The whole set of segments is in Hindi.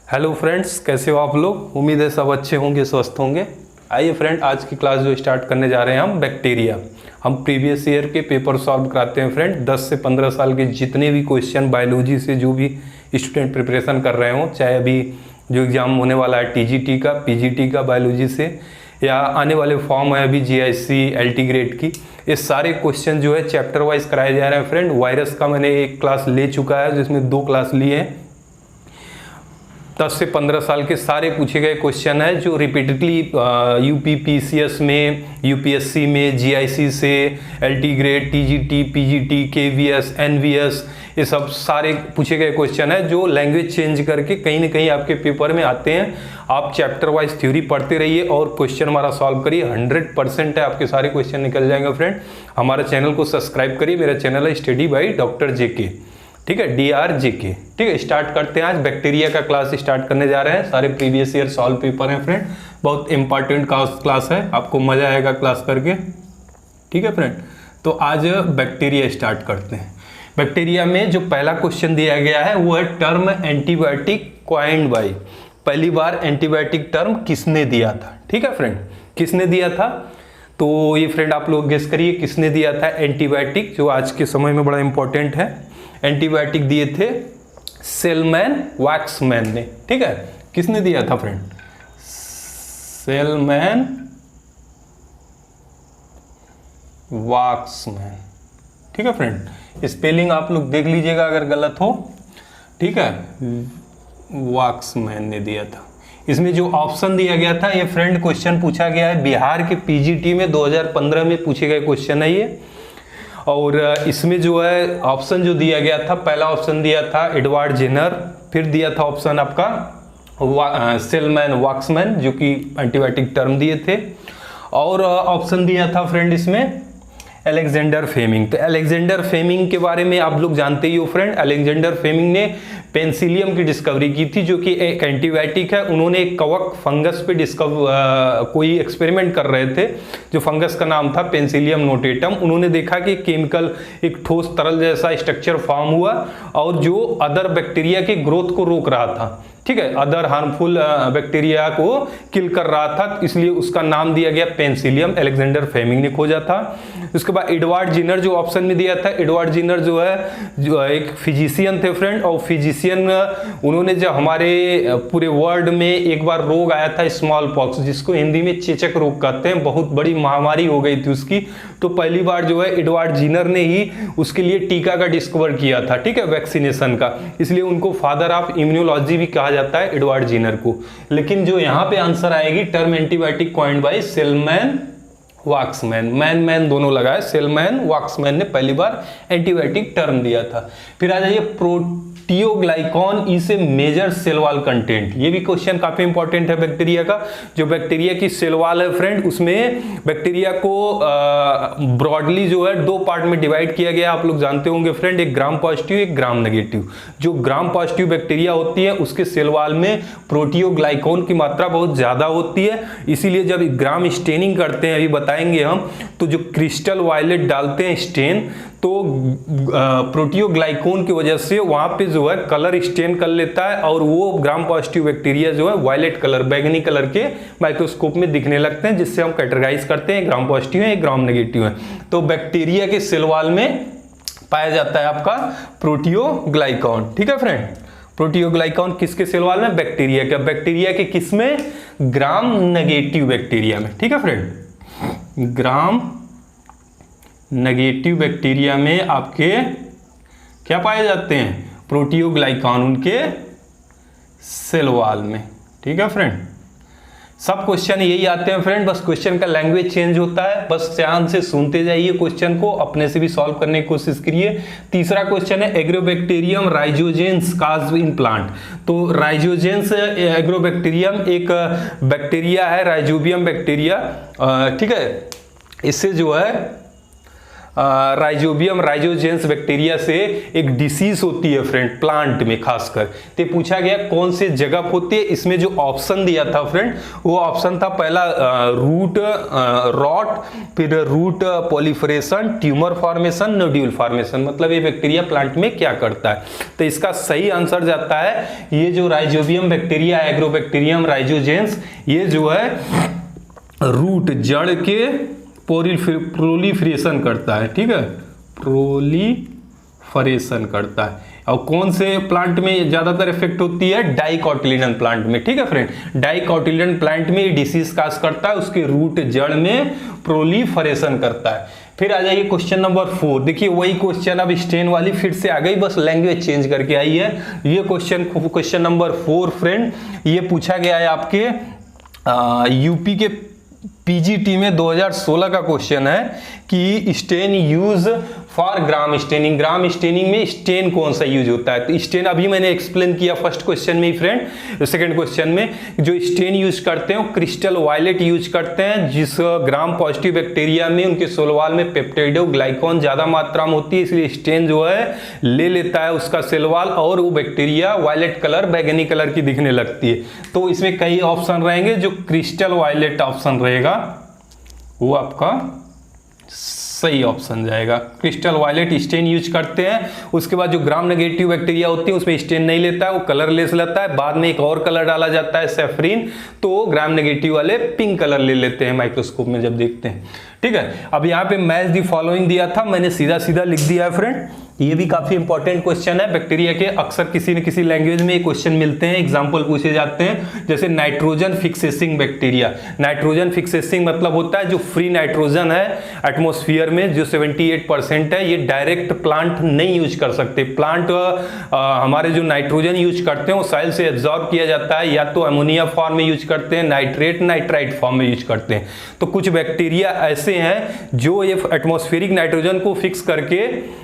हेलो फ्रेंड्स, कैसे हो आप लोग। उम्मीद है सब अच्छे होंगे, स्वस्थ होंगे। आइए फ्रेंड, आज की क्लास जो स्टार्ट करने जा रहे हैं हम बैक्टीरिया। हम प्रीवियस ईयर के पेपर सॉल्व कराते हैं फ्रेंड। 10 से 15 साल के जितने भी क्वेश्चन बायोलॉजी से जो भी स्टूडेंट प्रिपरेशन कर रहे हों, चाहे अभी जो एग्ज़ाम होने वाला है टीजीटी का, पीजीटी का बायोलॉजी से, या आने वाले फॉर्म है अभी जीआईसी एलटी ग्रेड की, ये सारे क्वेश्चन जो है चैप्टर वाइज कराए जा रहे हैं फ्रेंड। वायरस का मैंने एक क्लास ले चुका है जिसमें 2 क्लास लिए हैं। 10 से 15 साल के सारे पूछे गए क्वेश्चन है जो रिपीटेडली यूपीपीसीएस में, यूपीएससी में, जीआईसी से, LT grade, TGT, PGT, KVS, NVS, ये सब सारे पूछे गए क्वेश्चन है जो लैंग्वेज चेंज करके कहीं ना कहीं आपके पेपर में आते हैं। आप चैप्टर वाइज थ्योरी पढ़ते रहिए और क्वेश्चन हमारा सॉल्व करिए। 100% है, आपके सारे क्वेश्चन निकल जाएंगे फ्रेंड। हमारे चैनल को सब्सक्राइब करिए। मेरा चैनल है स्टडी बाय डॉक्टर जेके, ठीक है, DRJK। ठीक है, स्टार्ट करते हैं। आज बैक्टीरिया का क्लास स्टार्ट करने जा रहे हैं। सारे प्रीवियस ईयर सॉल्व पेपर हैं फ्रेंड। बहुत इंपॉर्टेंट क्लास है, आपको मजा आएगा क्लास करके। ठीक है फ्रेंड, तो आज बैक्टीरिया स्टार्ट करते हैं। बैक्टीरिया में जो पहला क्वेश्चन दिया गया है वो है टर्म एंटीबायोटिक कॉइन्ड बाय। पहली बार एंटीबायोटिक टर्म किसने दिया था। ठीक है फ्रेंड, किसने दिया था, तो ये फ्रेंड आप लोग गेस करिए किसने दिया था एंटीबायोटिक, जो आज के समय में बड़ा इंपॉर्टेंट है। एंटीबायोटिक दिए थे सेलमैन वैक्समैन ने। ठीक है, किसने दिया था फ्रेंड, सेलमैन वैक्समैन। ठीक है फ्रेंड, स्पेलिंग आप लोग देख लीजिएगा अगर गलत हो। ठीक है, वैक्समैन ने दिया था। इसमें जो ऑप्शन दिया गया था, ये फ्रेंड क्वेश्चन पूछा गया है बिहार के पीजीटी में 2015 में पूछे गए क्वेश्चन है ये। और इसमें जो है ऑप्शन जो दिया गया था, पहला ऑप्शन दिया था एडवर्ड जेनर, फिर दिया था ऑप्शन आपका सेलमैन वैक्समैन जो कि एंटीबायोटिक टर्म दिए थे, और ऑप्शन दिया था फ्रेंड इसमें अलेक्जेंडर फ्लेमिंग। तो अलेक्जेंडर फ्लेमिंग के बारे में आप लोग जानते ही हो फ्रेंड। अलेक्जेंडर फ्लेमिंग ने पेनिसिलियम की डिस्कवरी की थी जो कि एक एंटीबायोटिक है। उन्होंने एक कवक फंगस पे कोई एक्सपेरिमेंट कर रहे थे, जो फंगस का नाम था पेनिसिलियम नोटेटम। उन्होंने देखा कि केमिकल एक ठोस तरल जैसा स्ट्रक्चर फॉर्म हुआ और जो अदर बैक्टीरिया के ग्रोथ को रोक रहा था। ठीक है, अदर हार्मफुल बैक्टीरिया को किल कर रहा था, इसलिए उसका नाम दिया गया पेनिसिलियम। अलेक्जेंडर फ्लेमिंग ने खोजा था। उसके बाद एडवर्ड जेनर जो ऑप्शन में दिया था, एडवर्ड जेनर जो है एक फिजिशियन थे फ्रेंड। और फिजिशियन उन्होंने जब हमारे पूरे वर्ल्ड में एक बार रोग आया था स्मॉल पॉक्स, जिसको हिंदी में चेचक रोग कहते हैं, बहुत बड़ी महामारी हो गई थी उसकी। तो पहली बार जो है एडवर्ड जेनर ने ही उसके लिए टीका का डिस्कवर किया था। ठीक है, वैक्सीनेशन का, इसलिए उनको फादर ऑफ इम्यूनोलॉजी भी कहा जाता है एडवर्ड जेनर को। लेकिन जो यहां पे आंसर आएगी term antibiotic coined by Selman Waksman. Man दोनों लगाए, सेलमैन वैक्समैन ने पहली बार एंटीबायोटिक टर्म दिया था। फिर आ जाइए proteoglycan is a major cell wall content. ये भी क्वेश्चन काफी इंपॉर्टेंट है बैक्टीरिया का। जो बैक्टीरिया की सेल वॉल है फ्रेंड, उसमें बैक्टीरिया को ब्रॉडली जो है 2 पार्ट में डिवाइड किया गया। आप लोग जानते होंगे फ्रेंड, एक ग्राम पॉजिटिव, एक ग्राम नेगेटिव। जो ग्राम पॉजिटिव बैक्टीरिया होती है उसके सेल वॉल में प्रोटियोग्लाइकॉन की मात्रा बहुत ज्यादा होती है। इसीलिए जब ग्राम स्टेनिंग करते हैं, अभी बताएंगे हम, तो जो क्रिस्टल वायलेट डालते हैं स्टेन, तो प्रोटियोग्लाइकॉन की वजह से वहां पे जो है कलर स्टेन कर लेता है और वो ग्राम पॉजिटिव बैक्टीरिया जो है वायलेट कलर, बैगनी कलर के माइक्रोस्कोप में दिखने लगते हैं, जिससे हम कैटेगराइज करते हैं ग्राम पॉजिटिव है, ग्राम नेगेटिव है। तो बैक्टीरिया के सेल वॉल में पाया जाता है आपका प्रोटियोग्लाइकॉन। ठीक है फ्रेंड, प्रोटियोग्लाइकॉन किसके सेल वॉल में, बैक्टीरिया के। बैक्टीरिया के किसमें, ग्राम नेगेटिव बैक्टीरिया में। ठीक है फ्रेंड, ग्राम नेगेटिव बैक्टीरिया में आपके क्या पाए जाते हैं, प्रोटियोग्लाइकॉन उनके सेल वॉल में। ठीक है फ्रेंड, सब क्वेश्चन यही आते हैं फ्रेंड, बस क्वेश्चन का लैंग्वेज चेंज होता है। बस ध्यान से सुनते जाइए क्वेश्चन को, अपने से भी सॉल्व करने की कोशिश करिए। तीसरा क्वेश्चन है एग्रोबैक्टीरियम राइजोजेंस काज इन प्लांट। तो राइजोजेंस एग्रोबैक्टीरियम एक बैक्टीरिया है, राइजोबियम बैक्टीरिया। ठीक है, इससे जो है राइजोबियम राइजोजेंस बैक्टीरिया से एक डिसीज होती है फ्रेंड, प्लांट में खासकर। तो पूछा गया कौन से जगह होती है। इसमें जो ऑप्शन दिया था फ्रेंड, वो ऑप्शन था पहला रूट रॉट, फिर root proliferation, tumour formation, nodule formation. मतलब ये बैक्टीरिया प्लांट में क्या करता है। तो इसका सही आंसर जाता है ये जो राइजोबियम बैक्टीरिया, एग्रोबैक्टीरियम राइजोजेंस, ये जो है रूट जड़ के प्रोलिफरेशन करता है। ठीक है, प्रोलिफरेशन करता है। और कौन से प्लांट में ज्यादातर इफेक्ट होती है, डाइकोटिलिडन प्लांट में। ठीक है फ्रेंड, डाइकोटिलिडन प्लांट में डिसीज काज करता है, उसके रूट जड़ में प्रोलिफरेशन करता है। फिर आ जाइए क्वेश्चन नंबर 4। देखिए वही क्वेश्चन अब स्टेन वाली फिर से आ गई, बस लैंग्वेज चेंज करके आई है। ये क्वेश्चन नंबर 4 फ्रेंड, ये पूछा गया है आपके यूपी के पीजीटी में 2016 का क्वेश्चन है कि stain use for gram staining. Gram staining में स्टेन कौन सा यूज होता है। तो स्टेन अभी मैंने एक्सप्लेन किया फर्स्ट क्वेश्चन में ही फ्रेंड। सेकंड क्वेश्चन में जो स्टेन यूज करते हैं क्रिस्टल वायलेट यूज करते हैं, जिस ग्राम पॉजिटिव बैक्टीरिया में उनके सेल वॉल में पेप्टाइडोग्लाइकॉन ज्यादा मात्रा में होती है, इसलिए स्टेन जो है ले लेता है उसका सेल वॉल और वो बैक्टीरिया वायलेट कलर, बैगनी कलर की दिखने लगती है। तो इसमें कई ऑप्शन रहेंगे, जो क्रिस्टल वायलेट ऑप्शन रहेगा वो आपका सही ऑप्शन जाएगा। क्रिस्टल वायलेट स्टेन यूज करते हैं। उसके बाद जो ग्राम नेगेटिव बैक्टीरिया होती है उसमें स्टेन नहीं लेता है, वो कलरलेस लेता है। बाद में एक और कलर डाला जाता है सेफ्रीन, तो ग्राम नेगेटिव वाले पिंक कलर ले लेते हैं माइक्रोस्कोप में जब देखते हैं। ठीक है, अब यहाँ पे मैच दी फॉलोइंग दिया था, मैंने सीधा सीधा लिख दिया है फ्रेंड। ये भी काफी इंपॉर्टेंट क्वेश्चन है बैक्टीरिया के, अक्सर किसी न किसी लैंग्वेज में ये क्वेश्चन मिलते हैं, एग्जांपल पूछे जाते हैं। जैसे नाइट्रोजन फिक्सेसिंग बैक्टीरिया। नाइट्रोजन फिक्सेसिंग मतलब होता है जो फ्री नाइट्रोजन है एटमॉस्फेयर में जो 78% है, ये डायरेक्ट प्लांट नहीं यूज कर सकते। प्लांट हमारे जो नाइट्रोजन यूज करते हैं वो सॉइल से एब्जॉर्ब किया जाता है, या तो अमोनिया फॉर्म में यूज करते हैं, नाइट्रेट नाइट्राइट फॉर्म में यूज करते हैं। तो कुछ बैक्टीरिया ऐसे हैं जो ये एटमॉस्फेरिक नाइट्रोजन को फिक्स करके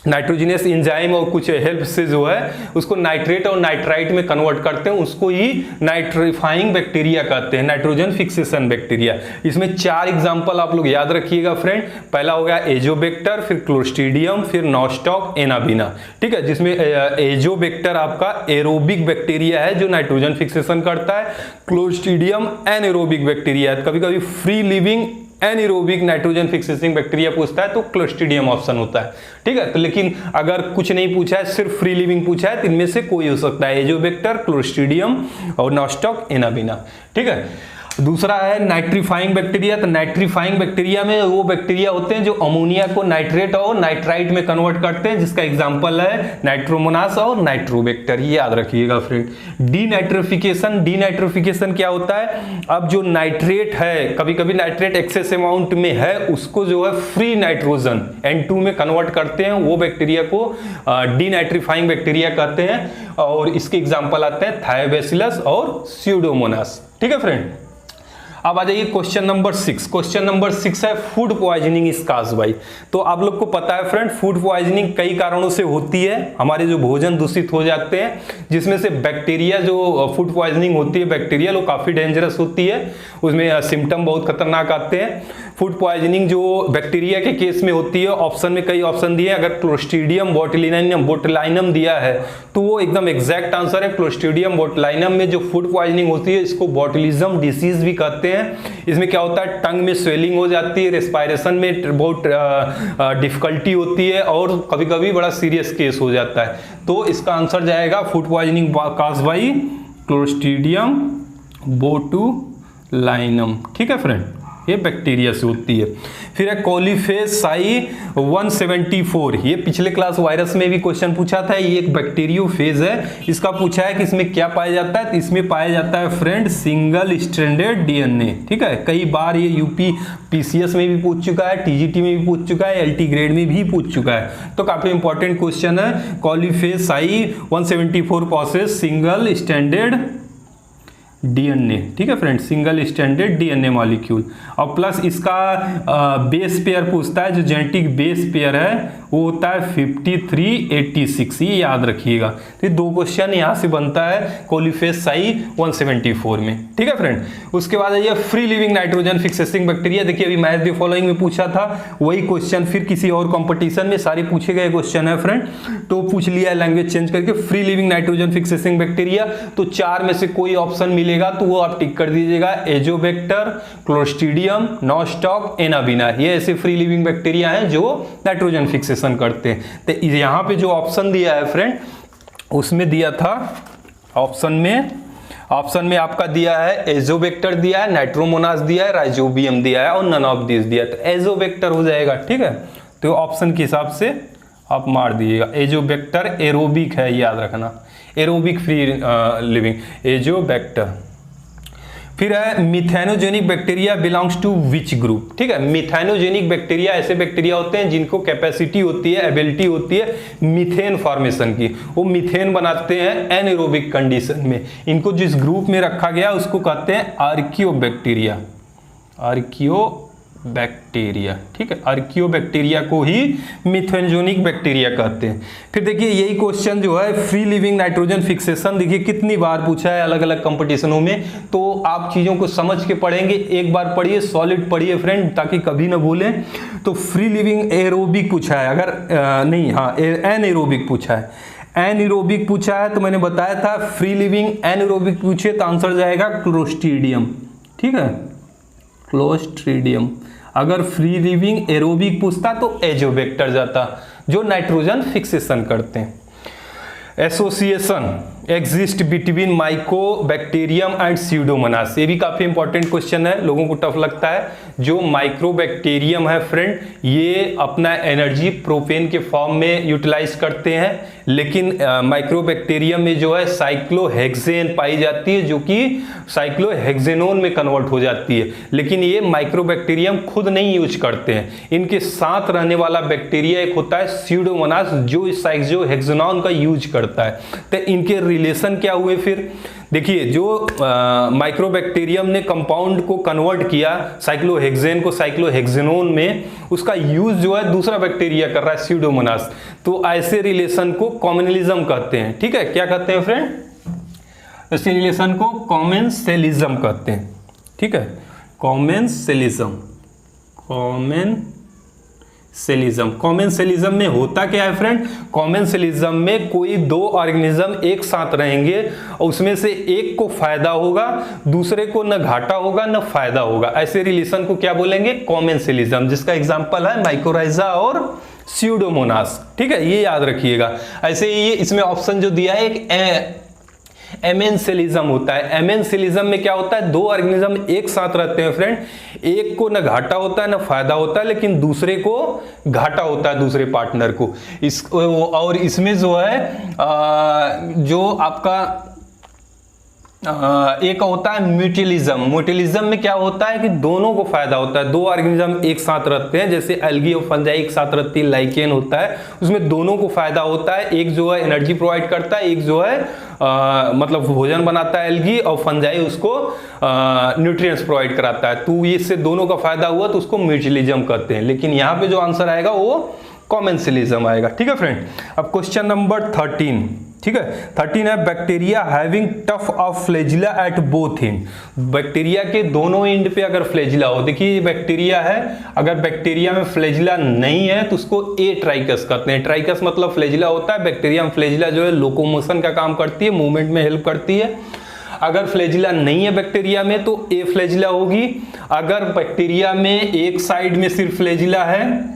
नाइट्रोजिनस एंजाइम और कुछ हेल्प से जो है उसको नाइट्रेट और नाइट्राइट में कन्वर्ट करते हैं, उसको ही नाइट्रीफाइंग बैक्टीरिया कहते हैं, नाइट्रोजन फिक्सेशन बैक्टीरिया। इसमें 4 एग्जांपल आप लोग याद रखिएगा फ्रेंड। पहला हो गया एजोबैक्टर, फिर क्लोस्ट्रीडियम, फिर नॉस्टॉक, एनाबिना। ठीक है, जिसमें एजोबैक्टर आपका एरोबिक बैक्टीरिया है जो नाइट्रोजन फिक्सेशन करता है। क्लोस्ट्रीडियम एनएरोबिक बैक्टीरिया है, कभी कभी free living anaerobic nitrogen fixing bacteria पूछता है तो क्लोस्ट्रीडियम ऑप्शन होता है। ठीक है, तो लेकिन अगर कुछ नहीं पूछा है, सिर्फ फ्री लिविंग पूछा है, तो इनमें से कोई हो सकता है, एजोबैक्टर, क्लोस्ट्रीडियम और नॉस्टॉक, एनाबिना। ठीक है, दूसरा है नाइट्रीफाइंग बैक्टीरिया। तो नाइट्रीफाइंग बैक्टीरिया में वो बैक्टीरिया होते हैं जो अमोनिया को नाइट्रेट और नाइट्राइट में कन्वर्ट करते हैं, जिसका एग्जांपल है नाइट्रोमोनास और नाइट्रोबैक्टर, ये याद रखिएगा फ्रेंड। डीनाइट्रिफिकेशन, डीनाइट्रिफिकेशन क्या होता है, अब जो नाइट्रेट है, कभी कभी नाइट्रेट एक्सेस अमाउंट में है, उसको जो है फ्री नाइट्रोजन N2 में कन्वर्ट करते हैं, वो बैक्टीरिया को डीनाइट्रीफाइंग बैक्टीरिया कहते हैं। और इसके एग्जांपल आते हैं थायोबैसिलस और स्यूडोमोनास। ठीक है फ्रेंड, अब आ जाइए क्वेश्चन नंबर 6। क्वेश्चन नंबर 6 है food poisoning is caused by. तो आप लोग को पता है फ्रेंड, फूड पॉइजनिंग कई कारणों से होती है, हमारे जो भोजन दूषित हो जाते हैं, जिसमें से बैक्टीरिया जो फूड पॉइजनिंग होती है बैक्टीरियल, वो काफी डेंजरस होती है, उसमें सिम्टम बहुत खतरनाक आते हैं। फूड पॉइजनिंग जो बैक्टीरिया के केस में होती है, ऑप्शन में कई ऑप्शन दिए हैं, अगर क्लोस्ट्रीडियम बोटुलिनम दिया है तो वो एकदम एग्जैक्ट आंसर है। क्लोस्ट्रीडियम बोटुलिनम में जो फूड पॉइजनिंग होती है, इसको बोटुलिज्म डिसीज भी कहते हैं। इसमें क्या होता है, टंग में स्वेलिंग हो जाती है, रेस्पायरेशन में बहुत डिफिकल्टी होती है और कभी कभी बड़ा सीरियस केस हो जाता है। तो इसका आंसर जाएगा food poisoning caused by clostridium botulinum. ठीक है फ्रेंड, ये बैक्टीरिया से होती है। फिर है कॉलीफेज साई 174, ये पिछले क्लास वायरस में भी क्वेश्चन पूछा था, ये एक बैक्टीरियोफेज है। इसका पूछा है कि इसमें क्या पाया जाता है, तो इसमें पाया जाता है फ्रेंड सिंगल स्ट्रैंडेड डीएनए। ठीक है, कई बार ये यूपी पीसीएस में भी पूछ चुका है, टीजीटी में भी पूछ चुका है, एलटी ग्रेड में भी पूछ चुका है, तो काफी इंपॉर्टेंट क्वेश्चन है। Coliphage psi 174 process single stranded DNA, ठीक है friend, single standard DNA molecule. और प्लस इसका बेस पेयर पूछता है, जो जेनेटिक बेस पेयर है वो होता है 5386, ये याद रखिएगा। तो दो क्वेश्चन यहाँ से बनता है कोलीफेस साई 174 में, ठीक है फ्रेंड। उसके बाद ये free living nitrogen fixing bacteria, देखिए अभी मैच द फॉलोइंग में पूछा था, वही क्वेश्चन फिर किसी और कंपटीशन में सारे पूछे गए क्वेश्चन है फ्रेंड, तो पूछ लिया लैंग्वेज चेंज करके free living nitrogen fixing bacteria. तो चार में से कोई ऑप्शन मिलेगा तो वो आप टिक कर दीजिएगा, एजोबैक्टर, क्लोस्ट्रीडियम, नॉस्टॉक, एनाबिना, ये ऐसे फ्री लिविंग बैक्टीरिया हैं जो नाइट्रोजन फिक्सेशन करते हैं। तो यहाँ पे जो ऑप्शन दिया है फ्रेंड, उसमें दिया था ऑप्शन में आपका दिया है एजोबैक्टर दिया है, नाइट्रोमोनास दिया है, राइजोबियम दिया है और नन ऑफ दिस दिया है, तो एजोबैक्टर हो जाएगा, ठीक है। तो ऑप्शन के हिसाब से आप मार दीजिएगा, एजोबैक्टर एरोबिक है, याद रखना, एरोबिक फ्री लिविंग एजोबैक्टर। फिर है methanogenic bacteria belongs to which group, ठीक है। मिथेनोजेनिक बैक्टीरिया ऐसे बैक्टीरिया होते हैं जिनको कैपेसिटी होती है, एबिलिटी होती है मीथेन फॉर्मेशन की, वो मीथेन बनाते हैं एनएरोबिक कंडीशन में। इनको जिस ग्रुप में रखा गया उसको कहते हैं आर्कियोबैक्टीरिया, आर्कियोबैक्टीरिया, ठीक है। आर्कियोबैक्टीरिया को ही मिथेनोजेनिक बैक्टीरिया कहते हैं। फिर देखिए यही क्वेश्चन जो है फ्री लिविंग नाइट्रोजन फिक्सेशन, देखिए कितनी बार पूछा है अलग अलग कंपटीशनों में, तो आप चीजों को समझ के पढ़ेंगे, एक बार पढ़िए, सॉलिड पढ़िए फ्रेंड, ताकि कभी ना भूलें। तो फ्री लिविंग एरोबिक पूछा है, अगर एनएरोबिक पूछा है, एनएरोबिक पूछा है तो मैंने बताया था फ्री लिविंग एनएरोबिक पूछे तो आंसर जाएगा क्लोस्ट्रीडियम, ठीक है, क्लोस्ट्रीडियम। अगर फ्री लिविंग एरोबिक पूछता तो एजोबैक्टर जाता, जो नाइट्रोजन फिक्सेशन करते हैं। Association exist between Mycobacterium and Pseudomonas, ये भी काफी इंपॉर्टेंट क्वेश्चन है, लोगों को टफ लगता है। जो माइक्रोबैक्टीरियम है फ्रेंड, ये अपना एनर्जी प्रोपेन के फॉर्म में यूटिलाइज करते हैं, लेकिन माइक्रोबैक्टीरियम में जो है साइक्लोहेक्सेन पाई जाती है, जो कि साइक्लोहेक्सेनोन में कन्वर्ट हो जाती है, लेकिन ये माइक्रोबैक्टीरियम खुद नहीं यूज करते हैं। इनके साथ रहने वाला बैक्टीरिया एक होता है स्यूडोमोनास, जो साइक्लोहेक्सेनोन का यूज करता है। तो इनके रिलेशन क्या हुए फिर देखिए, जो माइक्रोबैक्टीरियम ने कंपाउंड को कन्वर्ट किया साइक्लोहेक्सेन को साइक्लोहेक्सेनोन में, उसका यूज जो है दूसरा बैक्टीरिया कर रहा है स्यूडोमोनास, तो ऐसे रिलेशन को कॉमनलिज्म कहते हैं, ठीक है। क्या कहते हैं फ्रेंड? ऐसे रिलेशन को कॉमेंसेलिज्म कहते हैं, ठीक है, कॉमेंसेलिज्म। कॉमेंसेलिज्म में होता क्या है फ्रेंड? कॉमेंसेलिज्म में कोई दो ऑर्गेनिज्म एक साथ रहेंगे और उसमें से एक को फायदा होगा, दूसरे को न घाटा होगा न फायदा होगा, ऐसे रिलेशन को क्या बोलेंगे? कॉमेंसेलिज्म, जिसका एग्जांपल है माइकोराइजा और स्यूडोमोनास, ठीक है, ये याद रखिएगा। ऐसे ही इसमें ऑप्शन जो दिया है एक एमेंसेलिज्म होता है। एमेंसेलिज्म में क्या होता है? दो ऑर्गेनिज्म एक साथ रहते हैं फ्रेंड, एक को न घाटा होता है न फायदा होता है, लेकिन दूसरे को घाटा होता है, दूसरे पार्टनर को। और इसमें जो है जो आपका एक होता है म्यूचुअलिज्म। म्यूचुअलिज्म में क्या होता है कि दोनों को फायदा होता है, दो ऑर्गेनिज्म एक साथ रहते हैं, जैसे एल्गी और फंजाई एक साथ रहती है, लाइकेन होता है, उसमें दोनों को फायदा होता है। एक जो है एनर्जी प्रोवाइड करता है, एक जो है मतलब भोजन बनाता है एल्गी, और फंजाई उसको न्यूट्रिएंट्स प्रोवाइड कराता है, तो ये इससे दोनों का फायदा हुआ तो उसको म्यूचुअलिज्म कहते हैं। लेकिन यहाँ पे जो आंसर आएगा वो कॉमेंसेलिज्म आएगा, ठीक है फ्रेंड। अब क्वेश्चन नंबर 13, ठीक है, 13 है bacteria having tough of flagella at both and. Bacteria के दोनों एंड पे अगर फ्लैजिला हो, देखिए ये बैक्टीरिया है, अगर बैक्टीरिया में फ्लैजिला नहीं है तो उसको ए ट्राइकस कहते हैं। ट्राइकस मतलब फ्लैजिला होता है, बैक्टीरिया में फ्लैजिला जो है लोकोमोशन का काम करती है, मूवमेंट में हेल्प करती है। अगर फ्लैजिला नहीं है बैक्टीरिया में तो ए फ्लैजिला होगी। अगर बैक्टीरिया में एक साइड में सिर्फ फ्लैजिला है,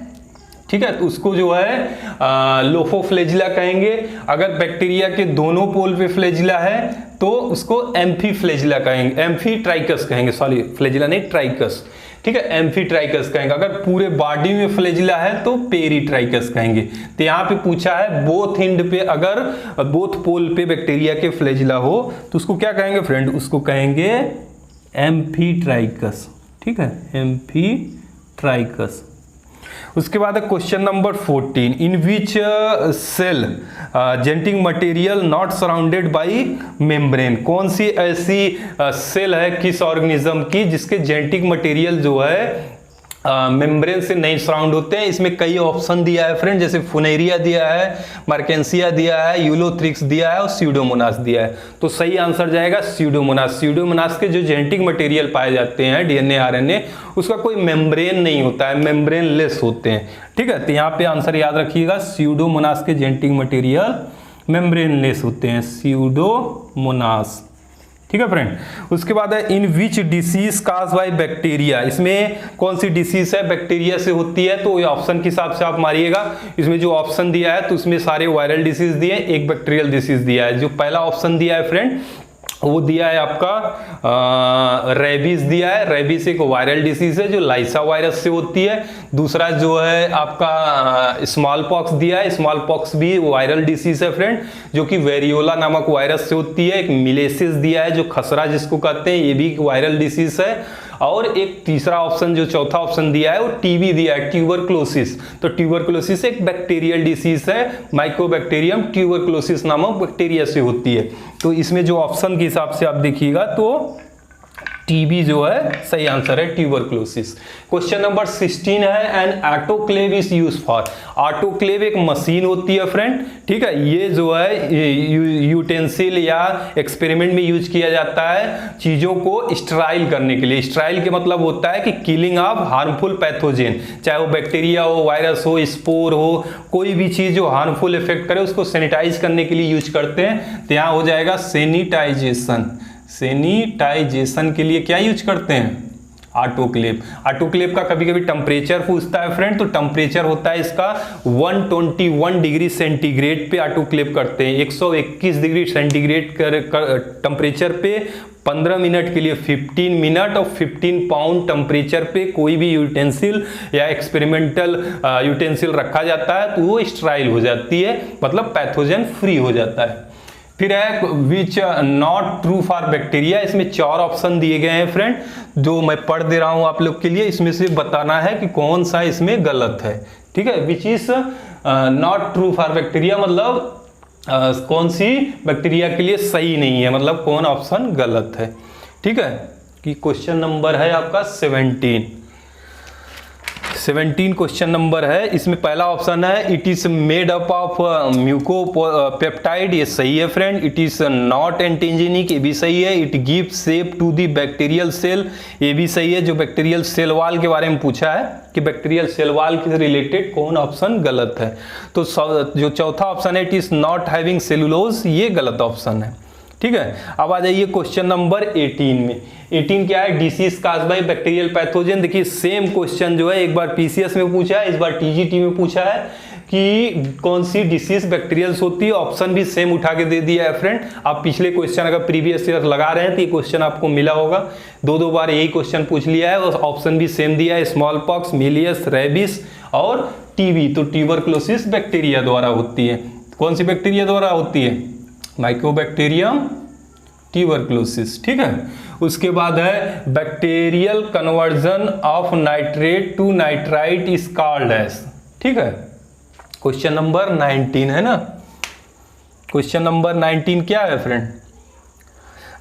ठीक है, तो उसको जो है लोफोफ्लैजिला कहेंगे। अगर बैक्टीरिया के दोनों पोल पे फ्लैजिला है तो उसको एम्फीफ्लैजिला कहेंगे, एम्फीट्राइकस कहेंगे, सॉरी फ्लैजिला नहीं ट्राइकस, ठीक है, एम्फीट्राइकस कहेंगे। अगर पूरे बॉडी में फ्लैजिला है तो पेरीट्राइकस कहेंगे। तो यहाँ पे पूछा है बोथ एंड पे, अगर बोथ पोल पे बैक्टीरिया के फ्लैजिला हो तो उसको क्या कहेंगे फ्रेंड? उसको कहेंगे एम्फीट्राइकस, ठीक है, एम्फीट्राइकस। उसके बाद है question number 14, in which cell genetic material not surrounded by membrane, कौन सी ऐसी सेल है किस ऑर्गेनिज्म की जिसके जेनेटिक मटेरियल जो है मेम्ब्रेन से नहीं सराउंड होते हैं। इसमें कई ऑप्शन दिया है फ्रेंड, जैसे फुनेरिया दिया है, मर्केंसिया दिया है, यूलोथ्रिक्स दिया है और स्यूडोमोनास दिया है। तो सही आंसर जाएगा स्यूडोमोनास। स्यूडोमोनास के जो जेनेटिक मटेरियल पाए जाते हैं डीएनए आरएनए, उसका कोई मेम्ब्रेन नहीं होता है, मेम्ब्रेन लेस होते हैं। ठीक है, तो यहाँ पे आंसर याद रखिएगा, स्यूडोमोनास के जेनेटिक मटेरियल मेम्ब्रेन लेस होते हैं, स्यूडोमोनास। ठीक है फ्रेंड। उसके बाद है in which disease caused by bacteria, इसमें कौन सी डिसीज है बैक्टीरिया से होती है, तो ये ऑप्शन के हिसाब से आप मारिएगा। इसमें जो ऑप्शन दिया है तो उसमें सारे वायरल डिसीज दिए, एक बैक्टीरियल डिसीज दिया है। जो पहला ऑप्शन दिया है फ्रेंड वो दिया है आपका रेबीज दिया है। रेबीज एक वायरल डिसीज है जो लाइसा वायरस से होती है। दूसरा जो है आपका स्मॉल पॉक्स दिया है, स्मॉल पॉक्स भी वायरल डिसीज है फ्रेंड, जो कि वेरियोला नामक वायरस से होती है। एक मिलेसिस दिया है जो खसरा जिसको कहते हैं, ये भी वायरल डिसीज है। और एक तीसरा ऑप्शन जो चौथा ऑप्शन दिया है वो टीबी दिया है, ट्यूबरक्लोसिस। तो ट्यूबरक्लोसिस एक बैक्टीरियल डिसीज है, माइकोबैक्टीरियम ट्यूबरक्लोसिस नामक बैक्टीरिया से होती है। तो इसमें जो ऑप्शन के हिसाब से आप देखिएगा तो टीबी जो है सही आंसर है, ट्यूबरक्लोसिस। क्वेश्चन नंबर 16 है an autoclave is use for. Autoclave एक मशीन होती है फ्रेंड, ठीक है। ये जो है यूटेंसिल या एक्सपेरिमेंट में यूज किया जाता है चीजों को स्टराइल करने के लिए। स्टराइल के मतलब होता है कि किलिंग ऑफ हार्मफुल पैथोजेन, चाहे वो बैक्टीरिया हो, वायरस हो, स्पोर हो, कोई भी चीज जो हार्मफुल इफेक्ट करे उसको सैनिटाइज करने के लिए यूज करते हैं। तो यहाँ हो जाएगा सैनिटाइजेशन। सैनिटाइजेशन के लिए क्या यूज करते हैं, ऑटोक्लेव। ऑटोक्लेव का कभी कभी टेम्परेचर पूछता है फ्रेंड, तो टेम्परेचर होता है इसका 121 डिग्री सेंटीग्रेड पे ऑटोक्लेव करते हैं। 121 डिग्री सेंटीग्रेड टेम्परेचर पे 15 मिनट के लिए 15 मिनट और 15 पाउंड टेम्परेचर पे कोई भी यूटेंसिल या एक्सपेरिमेंटल यूटेंसिल रखा जाता है तो वो स्टराइल हो जाती है, मतलब पैथोजन फ्री हो जाता है। फिर है which not true for bacteria. इसमें 4 ऑप्शन दिए गए हैं फ्रेंड, जो मैं पढ़ दे रहा हूं आप लोग के लिए। इसमें से बताना है कि कौन सा इसमें गलत है, ठीक है। Which is not true for bacteria मतलब कौन सी बैक्टीरिया के लिए सही नहीं है, मतलब कौन ऑप्शन गलत है, ठीक है। कि क्वेश्चन नंबर है आपका 17 क्वेश्चन नंबर है। इसमें पहला ऑप्शन है it is made up of mucopeptide, ये सही है friend. It is not antigenic, ये भी सही है। It give shape to the bacterial cell, ये भी सही है। जो बैक्टीरियल सेल वाल के बारे में पूछा है कि बैक्टीरियल सेल वाल से रिलेटेड कौन ऑप्शन गलत है, तो जो चौथा ऑप्शन है it is not having cellulose, ये गलत ऑप्शन है, ठीक है। अब आ जाइए क्वेश्चन नंबर 18 में। 18 क्या है, disease caused bye bacterial pathogen. देखिए सेम क्वेश्चन जो है एक बार पीसीएस में पूछा है, इस बार टीजीटी में पूछा है कि कौन सी डिसीज बैक्टीरियल्स होती है। ऑप्शन भी सेम उठा के दे दिया है फ्रेंड। आप पिछले क्वेश्चन अगर प्रीवियस ईयर लगा रहे हैं तो ये क्वेश्चन आपको मिला होगा, 2 बार यही क्वेश्चन पूछ लिया है। ऑप्शन भी सेम दिया है, स्मॉल पॉक्स, मिलियस, रेबिस और टीबी। तो ट्यूबरक्लोसिस बैक्टीरिया द्वारा होती है। कौन सी बैक्टीरिया द्वारा होती है, माइकोबैक्टीरियम ट्यूबरक्लोसिस, ठीक है। उसके बाद है bacterial conversion of nitrate to nitrite is called as, ठीक है। क्वेश्चन नंबर 19 है ना। क्वेश्चन नंबर 19 क्या है friend,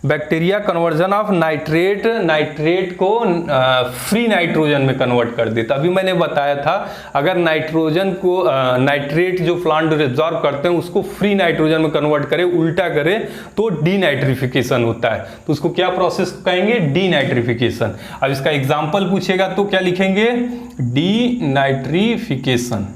bacteria conversion of nitrate को फ्री नाइट्रोजन में कन्वर्ट कर देता। अभी मैंने बताया था अगर नाइट्रोजन को नाइट्रेट जो प्लांट एब्जॉर्ब करते हैं उसको फ्री नाइट्रोजन में कन्वर्ट करे, उल्टा करे तो डीनाइट्रिफिकेशन होता है। तो उसको क्या प्रोसेस कहेंगे, डीनाइट्रिफिकेशन। अब इसका एग्जाम्पल पूछेगा तो क्या लिखेंगे, डीनाइट्रिफिकेशन।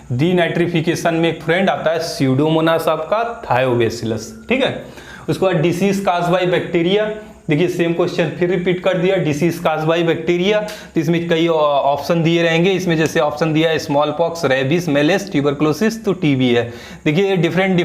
डीनाइट्रिफिकेशन में एक फ्रेंड आता है स्यूडोमोनास आपका थायोबैसिलस, ठीक है। उसके बाद डिसीज काज बाय बैक्टीरिया। देखिए सेम क्वेश्चन फिर रिपीट कर दिया, डिसीज काज बाय बैक्टीरिया। तो इसमें कई ऑप्शन दिए रहेंगे। इसमें जैसे ऑप्शन दिया है small pox, rabies, Malus, tuberculosis, तो टीबी है। देखिए डिफरेंट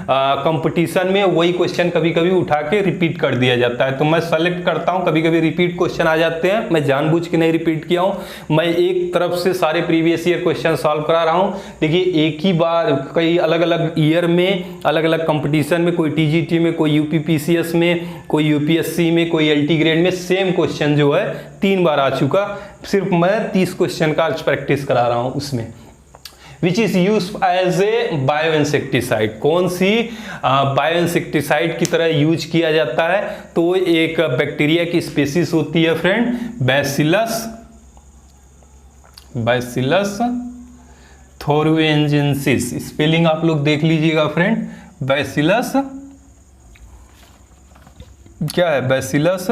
कंपटीशन में वही क्वेश्चन कभी कभी उठा के रिपीट कर दिया जाता है, तो मैं सेलेक्ट करता हूं। कभी कभी रिपीट क्वेश्चन आ जाते हैं, मैं जानबूझ के नहीं रिपीट किया हूं, मैं एक तरफ से सारे प्रीवियस ईयर क्वेश्चन सॉल्व करा रहा हूं। देखिए एक ही बार कई अलग अलग ईयर में अलग अलग कंपटीशन में, कोई टीजीटी में, कोई यूपीपीसीएस में, कोई यूपीएससी यूपीएससी में कोई एलटी ग्रेड में सेम क्वेश्चन जो है 3 बार आ चुका, सिर्फ मैं 30 क्वेश्चन का प्रैक्टिस करा रहा हूं उसमें। Which is use as a bioinsecticide, कौन सी बायोइंसेक्टिसाइड की तरह यूज किया जाता है? तो एक बैक्टीरिया की स्पीसीज होती है फ्रेंड, बैसिलस थोरवेंजेंसिस। स्पेलिंग आप लोग देख लीजिएगा फ्रेंड, बैसिलस क्या है, बैसिलस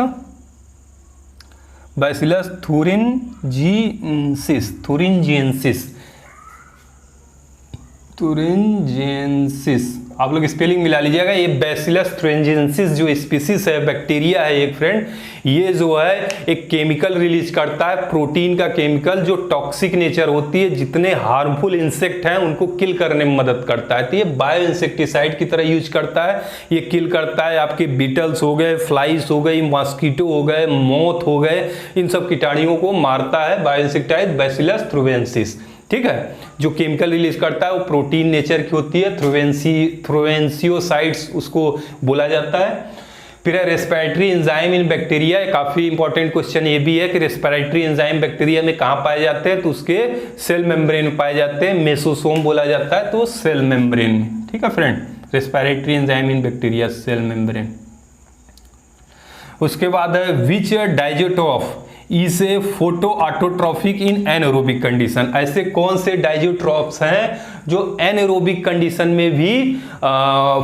थुरिंजिएंसिस आप लोग स्पेलिंग मिला लीजिएगा। ये बैसिलस थुरिंजिएंसिस जो स्पीसीज है, बैक्टीरिया है एक फ्रेंड, ये जो है एक केमिकल रिलीज करता है, प्रोटीन का केमिकल जो टॉक्सिक नेचर होती है, जितने हार्मफुल इंसेक्ट हैं उनको किल करने में मदद करता है। तो ये बायो इंसेक्टिसाइड की तरह यूज करता है, ये किल करता है आपके बीटल्स हो गए, फ्लाइज हो गई, मॉस्किटो हो गए, मोथ हो गए, इन सब कीटाणुओं को मारता है बायो इंसेक्टिसाइड बैसिलस थ्रुवेंसिस। ठीक है, जो केमिकल रिलीज करता है वो प्रोटीन नेचर की होती है, थ्रुवेंसियोसाइड्स उसको बोला जाता है। फिर है रेस्पिरेटरी एंजाइम इन बैक्टीरिया, काफी इंपॉर्टेंट क्वेश्चन ये भी है कि रेस्पिरेटरी एंजाइम बैक्टीरिया में कहाँ पाए जाते हैं? तो उसके सेल मेम्ब्रेन में पाए जाते हैं, मेसोसोम बोला जाता है, तो सेल मेम्ब्रेन में। ठीक है friend, respiratory enzyme in bacteria cell membrane. उसके बाद है which diazotroph is a photo autotrophic in anaerobic condition, ऐसे कौन से डाइजेट्रॉफ्स हैं जो एनएरोबिक कंडीशन में भी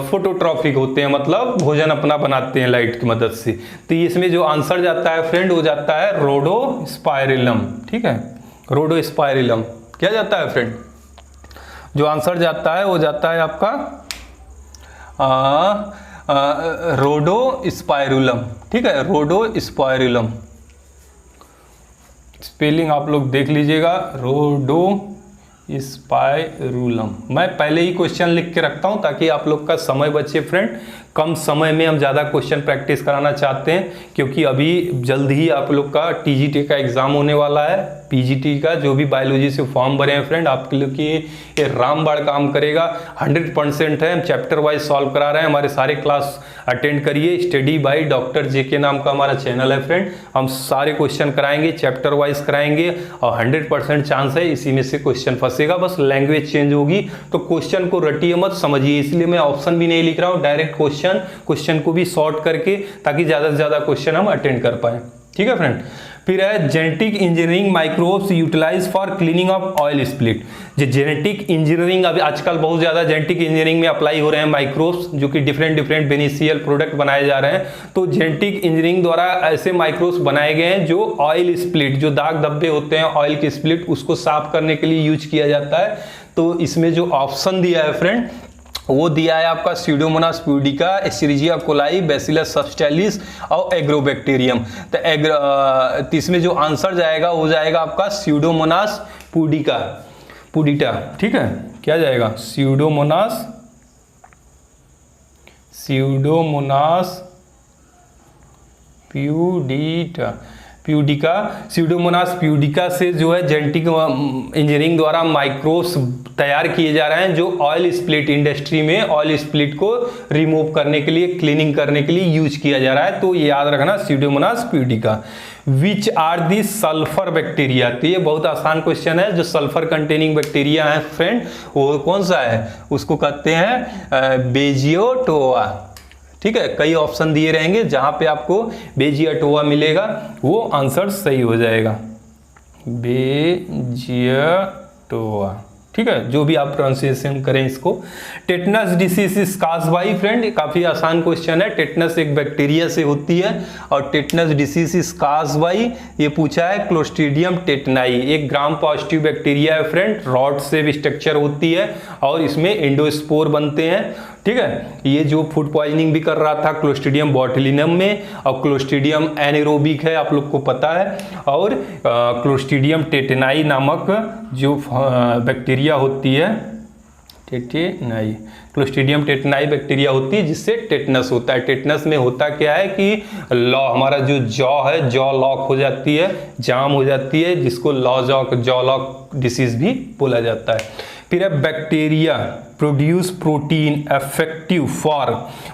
फोटोट्रॉफिक होते हैं, मतलब भोजन अपना बनाते हैं लाइट की मदद से? तो इसमें जो आंसर जाता है फ्रेंड वो जाता है रोडोस्पाइरिलम। ठीक है, रोडोस्पाइरिलम क्या जाता है फ्रेंड? जो आंसर जाता है वो जाता है आपका रोडोस्पाइरुलम। ठीक है, रोडोस्पाइरुलम स्पेलिंग आप लोग देख लीजिएगा, रोडोस्पाइरुलम। मैं पहले ही क्वेश्चन लिख के रखता हूं ताकि आप लोग का समय बचे फ्रेंड। कम समय में हम ज़्यादा क्वेश्चन प्रैक्टिस कराना चाहते हैं, क्योंकि अभी जल्द ही आप लोग का टीजीटी का एग्जाम होने वाला है। पीजीटी का जो भी बायोलॉजी से फॉर्म भरे हैं फ्रेंड, आपके लिए ये रामबाण काम करेगा, 100% है। हम चैप्टर वाइज सॉल्व करा रहे हैं, हमारे सारे क्लास अटेंड करिए। स्टडी बाय डॉक्टर जेके नाम का हमारा चैनल है फ्रेंड, हम सारे क्वेश्चन कराएंगे, चैप्टर वाइज कराएंगे, और 100% चांस है इसी में से क्वेश्चन फंसेगा, बस लैंग्वेज चेंज होगी। तो क्वेश्चन को रटिए मत, समझिए, इसलिए मैं ऑप्शन भी नहीं लिख रहा हूँ, डायरेक्ट क्वेश्चन को भी सॉर्ट करके, ताकि ज़्यादा से ज़्यादा क्वेश्चन हम अटेंड कर पाए। ठीक है फ्रेंड। फिर है genetic engineering microbes utilize for cleaning of oil split. जो जेनेटिक इंजीनियरिंग अभी आजकल बहुत ज़्यादा जेनेटिक इंजीनियरिंग में अप्लाई हो रहे हैं माइक्रोब्स, जो कि डिफरेंट बेनिफिशियल प्रोडक्ट बनाए जा रहे हैं। तो जेनेटिक इंजीनियरिंग द्वारा ऐसे माइक्रोब्स बनाए गए हैं जो ऑयल स्प्लिट, जो दाग धब्बे होते हैं ऑयल की स्प्लिट, उसको साफ करने के लिए यूज किया जाता है। तो इसमें जो ऑप्शन दिया है फ्रेंड वो दिया है आपका pseudomonas putida, escherichia coli, bacillus subtilis और एग्रोबैक्टीरियम। तो इसमें जो आंसर जाएगा वो जाएगा आपका स्यूडोमोनास पुडिटा। ठीक है, क्या जाएगा? स्यूडोमोनास स्यूडोमोनास प्यूडिका से जो है जेनेटिक इंजीनियरिंग द्वारा माइक्रोब्स तैयार किए जा रहे हैं जो ऑयल स्प्लिट इंडस्ट्री में ऑयल स्प्लिट को रिमूव करने के लिए, क्लीनिंग करने के लिए यूज किया जा रहा है। तो ये याद रखना, pseudomonas putida. Which are the sulphur bacteria, तो ये बहुत आसान क्वेश्चन है। जो सल्फर कंटेनिंग बैक्टीरिया है फ्रेंड वो कौन सा है? उसको कहते हैं बेजियोटोआ। ठीक है, कई ऑप्शन दिए रहेंगे, जहां पे आपको बेजियोटोआ मिलेगा वो आंसर सही हो जाएगा, बेजियोटोआ। ठीक है, जो भी आप प्रोनाउंसिएशन करें इसको। Tetanus disease is caused by friend, काफी आसान क्वेश्चन है। टेटनस एक बैक्टीरिया से होती है और tetanus disease is caused by, ये पूछा है, क्लोस्ट्रीडियम टेटनाई। एक ग्राम पॉजिटिव बैक्टीरिया है फ्रेंड, रॉड से स्ट्रक्चर होती है और इसमें एंडोस्पोर बनते हैं। ठीक है, ये जो फूड पॉइजनिंग भी कर रहा था क्लोस्ट्रीडियम बोtulinum में, और क्लोस्ट्रीडियम एनारोबिक है आप लोग को पता है, और क्लोस्ट्रीडियम टेटनाई नामक जो बैक्टीरिया होती है, टेटनाई, क्लोस्ट्रीडियम टेटनाई बैक्टीरिया होती है जिससे टेटनस होता है। टेटनस में होता क्या है कि हमारा जो जॉ है, जॉ लॉक हो जाती है, जाम हो जाती है, जिसको जॉ लॉक डिसीज भी बोला जाता है। फिर है bacteria produce protein effective for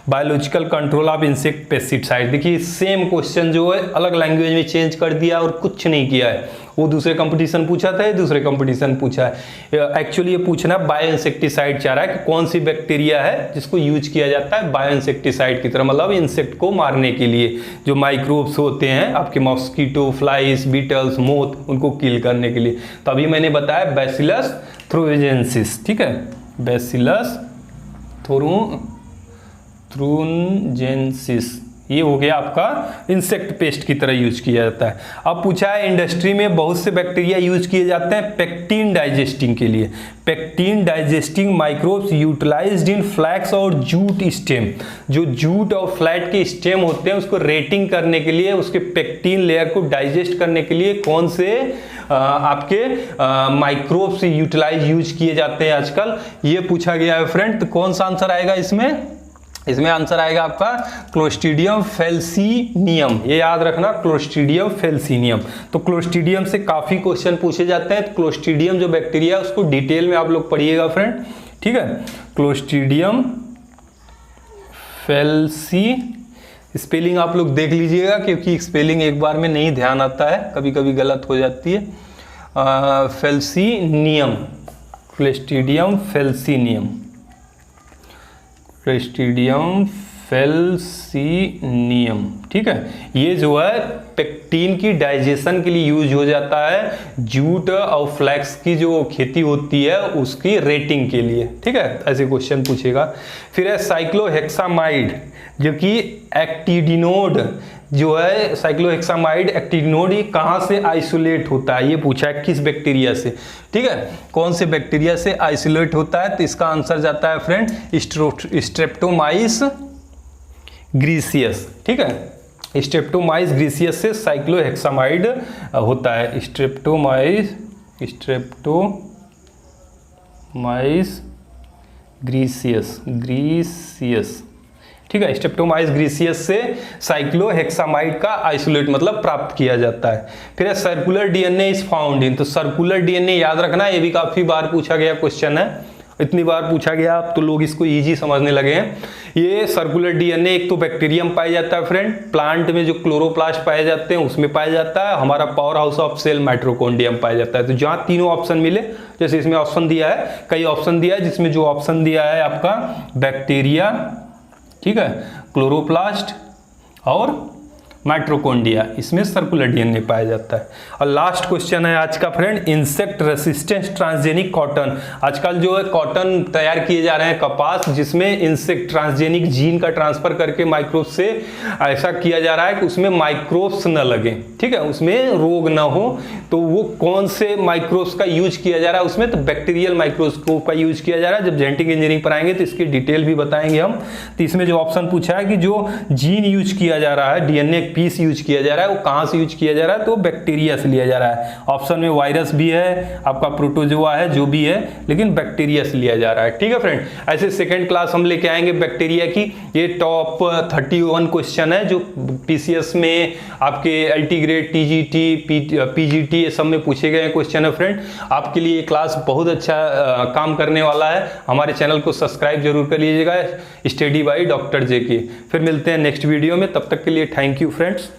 biological control of insect pesticide. देखिए सेम क्वेश्चन जो है अलग लैंग्वेज में चेंज कर दिया और कुछ नहीं किया है। वो दूसरे कंपटीशन पूछा था, दूसरे कंपटीशन पूछा है। एक्चुअली ये पूछना बायो इंसेक्टिसाइड चाह रहा है कि कौन सी बैक्टीरिया है जिसको यूज किया जाता है बायो इंसेक्टिसाइड की तरह, मतलब इंसेक्ट को मारने के लिए। जो माइक्रोब्स होते हैं आपके मॉस्किटो, फ्लाइज, बीटल्स, मोथ, उनको किल करने के लिए। तो अभी मैंने बताया बैसिलस थ्रोजेंसिस, ठीक है, बैसिलस थ्रोजेंसिस, ये हो गया आपका इंसेक्ट पेस्ट की तरह यूज किया जाता है। अब पूछा है इंडस्ट्री में बहुत से बैक्टीरिया यूज किए जाते हैं पेक्टिन डाइजेस्टिंग के लिए। पेक्टिन डाइजेस्टिंग माइक्रोब्स यूटिलाइज्ड इन फ्लैक्स और जूट स्टेम। जो जूट और फ्लैट के स्टेम होते हैं उसको रेटिंग करने के लिए, उसके पेक्टिन लेयर को डाइजेस्ट करने के लिए कौन से आपके माइक्रोब्स यूटिलाइज यूज किए जाते हैं आजकल, ये पूछा गया है फ्रेंड। तो कौन सा आंसर आएगा इसमें? इसमें आंसर आएगा आपका क्लोस्ट्रीडियम फेल्सीनियम। ये याद रखना, क्लोस्ट्रीडियम फेल्सीनियम। तो क्लोस्ट्रीडियम से काफी क्वेश्चन पूछे जाते हैं। तो क्लोस्ट्रीडियम जो बैक्टीरिया है उसको डिटेल में आप लोग पढ़िएगा फ्रेंड, ठीक है। क्लोस्ट्रीडियम फेल्सी, स्पेलिंग आप लोग देख लीजिएगा क्योंकि स्पेलिंग एक बार में नहीं ध्यान आता है, कभी कभी गलत हो जाती है। फेल्सीनियम, क्लोस्ट्रीडियम फेल्सीनियम, क्लोस्ट्रीडियम फेल्सीनियम, ठीक है। ये जो है पेक्टिन की डाइजेशन के लिए यूज हो जाता है, जूट और फ्लैक्स की जो खेती होती है उसकी रेटिंग के लिए, ठीक है। ऐसे क्वेश्चन पूछेगा। फिर है साइक्लोहेक्सामाइड जो कि एक्टिडिनोड जो है, साइक्लोहेक्सामाइड एक्टिडिनोड, ये कहाँ से आइसोलेट होता है, ये पूछा है किस बैक्टीरिया से, ठीक है। कौन से बैक्टीरिया से आइसोलेट होता है? तो इसका आंसर जाता है फ्रेंड स्ट्रेप्टोमाइस ग्रीसियस, ठीक है। स्ट्रेप्टोमाइस ग्रीसियस से साइक्लोहेक्सामाइड होता है। स्ट्रेप्टोमाइस ग्रीसियस, ठीक है। स्ट्रेप्टोमाइस ग्रीसियस से साइक्लोहेक्सामाइड का आइसोलेट मतलब प्राप्त किया जाता है। फिर है circular DNA is found in. तो सर्कुलर डीएनए याद रखना, ये भी काफी बार पूछा गया क्वेश्चन है, इतनी बार पूछा गया अब तो लोग इसको इजी समझने लगे हैं। ये सर्कुलर डीएनए एक तो बैक्टीरियम पाया जाता है फ्रेंड, प्लांट में जो क्लोरोप्लास्ट पाए जाते हैं उसमें पाया जाता है, हमारा पावर हाउस ऑफ सेल माइटोकॉन्ड्रियम पाया जाता है। तो जहां तीनों ऑप्शन मिले, जैसे इसमें ऑप्शन दिया है, कई ऑप्शन दिया है, जिसमें जो ऑप्शन दिया है आपका बैक्टीरिया, ठीक है, क्लोरोप्लास्ट और माइटोकॉन्ड्रिया, इसमें सर्कुलर डीएनए पाया जाता है। और लास्ट क्वेश्चन है आज का friend, insect resistance transgenic cotton. आजकल जो है कॉटन तैयार किए जा रहे हैं, कपास, जिसमें इंसेक्ट ट्रांसजेनिक जीन का ट्रांसफर करके माइक्रोब से ऐसा किया जा रहा है कि उसमें माइक्रोब्स न लगे, ठीक है, उसमें रोग ना हो। तो वो कौन से माइक्रोब्स का यूज किया जा रहा है उसमें? तो बैक्टीरियल माइक्रोस्कोप का यूज किया जा रहा है। जब जेनेटिक इंजीनियरिंग पर आएंगे तो इसकी डिटेल भी बताएंगे हम। तो इसमें जो ऑप्शन पूछा है कि जो जीन यूज किया जा रहा है, डीएनए पीस यूज किया जा रहा है, वो कहां से यूज किया जा रहा है? तो बैक्टीरिया से लिया जा रहा है। ऑप्शन में वायरस भी है, आपका प्रोटोजोआ है, जो भी है, लेकिन बैक्टीरिया से लिया जा रहा है, ठीक है फ्रेंड। ऐसे सेकंड क्लास हम लेके आएंगे बैक्टीरिया की। ये टॉप 31 क्वेश्चन है जो पीसीएस में आपके एलटी ग्रेड, टीजीटी, पीजीटी, ये सब में पूछे गए क्वेश्चन है फ्रेंड। आपके लिए ये क्लास बहुत अच्छा काम करने वाला है। हमारे चैनल को सब्सक्राइब जरूर कर लीजिएगा, स्टडी बाय डॉक्टर जे के। फिर मिलते हैं नेक्स्ट वीडियो में, तब तक के लिए थैंक यू फ्रेंड्स।